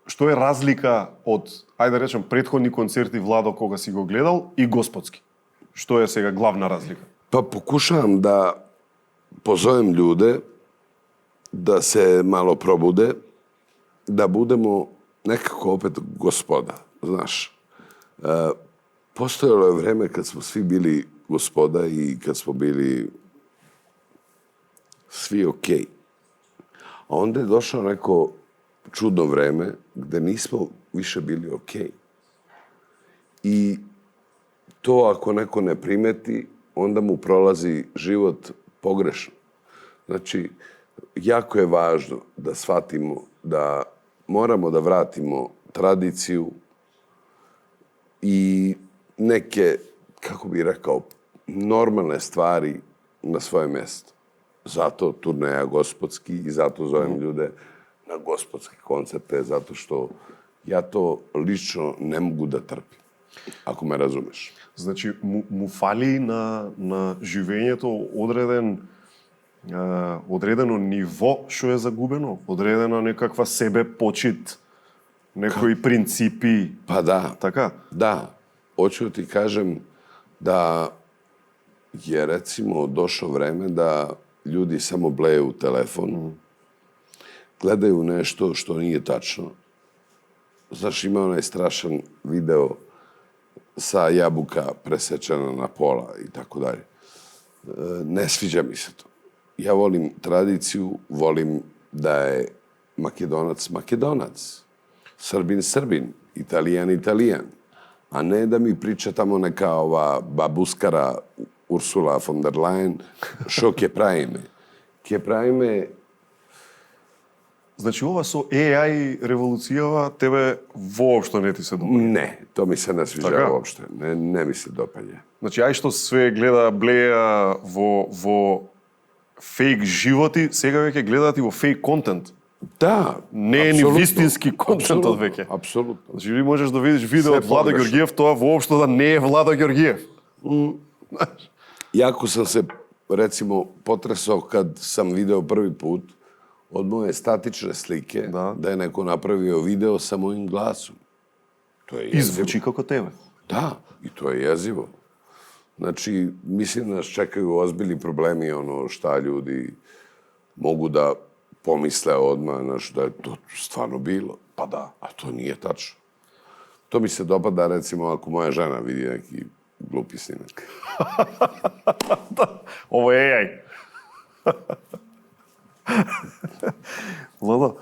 што е разлика од, ајде да речем, претходни концерти Владо кога си го гледал и Господски? Што е сега главна разлика? Па покушавам да позовем лjude да се мало пробуде, да будемо некако опет господа, знаš. Postojalo je vreme kad smo svi bili gospoda i kad smo bili svi okej. A onda je došlo neko čudno vreme gde nismo više bili okej. I to ako neko ne primeti, onda mu prolazi život pogrešno. Znači, jako je važno da shvatimo da moramo da vratimo tradiciju i neke, kako bih rekao, normalne stvari na svoje mesto. Zato turneja Gospodski i zato zovem ljude na gospodske koncerte, zato što ja to lično ne mogu da trpim, ako me razumeš. Значи, му фали на живењето одредено ниво што е загубено, одредена некаква себе почит, некои принципи. Pa da. Така? Da. Hoću ti kažem da je recimo došlo vreme da ljudi samo bleju u telefon, gledaju nešto što nije tačno. Znaš, ima onaj strašan video sa jabuka presečena na pola i tako dalje. Ne sviđa mi se to. Ja volim tradiciju, volim da je Makedonac Makedonac, Srbin Srbin, Italijan Italijan, a ne da mi priča tamo neka ova babuskara Ursula von der Leyen, što ke pravime. Ke pravime... Значи, ова со AI револуцијава тебе воопшто не ти се допаѓа? Ne, to mi se ne sviđa Така? uopšte. Ne mi se dopadje. Значи, ај што све гледа, блеја во фейк животи, сега веќе гледаат и во фейк контент. Da. Не е ни apsolutno. вистински контент од веќе. Apsolutno. Значи, ти можеш да видиш видео Све од Владо погрешно. Георгиев, тоа воопшто да не е Владо Георгиев. Jako sam se, recimo, potresao kad sam video prvi put od moje statične slike da je neko napravio video sa mojim glasom. To je И jezivo. звучи како тебе. Da, i to je jezivo. Znači, mislim da nas čekaju ozbiljni problemi, ono šta ljudi mogu da pomisle odmah, znaš, da je to stvarno bilo. Pa da, a to nije tačno. To mi se dopada, recimo, ako moja žena vidi neki glupi snimak. Ово е AI. Владо,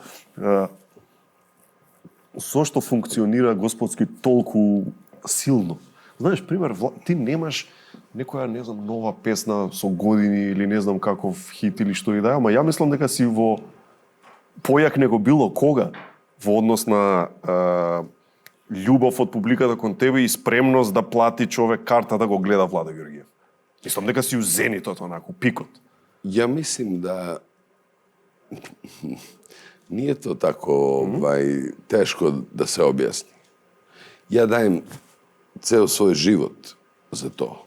зошто функционира Господски толку силно? Знаеш, пример, ти немаш некоја, не знам, нова песна со години или не знам каков хит или што и да е, ама ја мислам дека си во појак него било кога во однос на љубов од публиката кон тебе и спремност да плати човек карта да го гледа Владо Георгиев. Мислам дека си у зенитот, онако, пикот. Ja mislim da nije to tako teško da se objasni. Ja dajem ceo svoj život za to.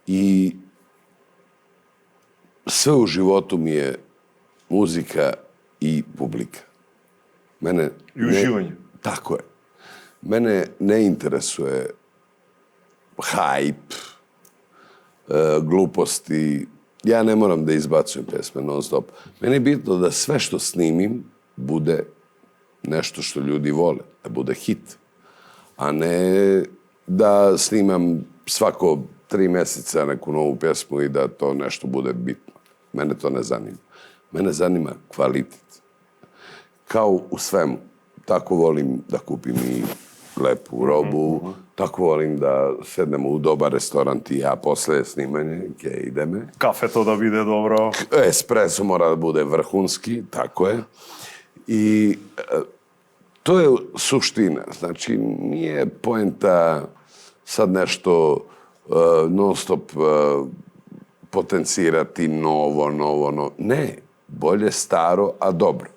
I sve u životu mi je muzika i publika. Mene I uživanje. Tako je. Mene ne interesuje hype, gluposti. Ja ne moram da izbacujem pesme non stop. Meni je bitno da sve što snimim bude nešto što ljudi vole, da bude hit. A ne da snimam svako 3 meseca neku novu pjesmu i da to nešto bude bitno. Mene to ne zanima. Mene zanima kvalitet. Kao u svemu. Tako volim da kupim i lepu robu, tako volim da sednemo u dobar restorant i ja posle snimanja, ide me. Кафето да биде добро. Espresso mora da bude vrhunski, tako je. I to je suština. Znači, nije poenta sad nešto non stop potencirati novo. Ne, bolje staro, a dobro.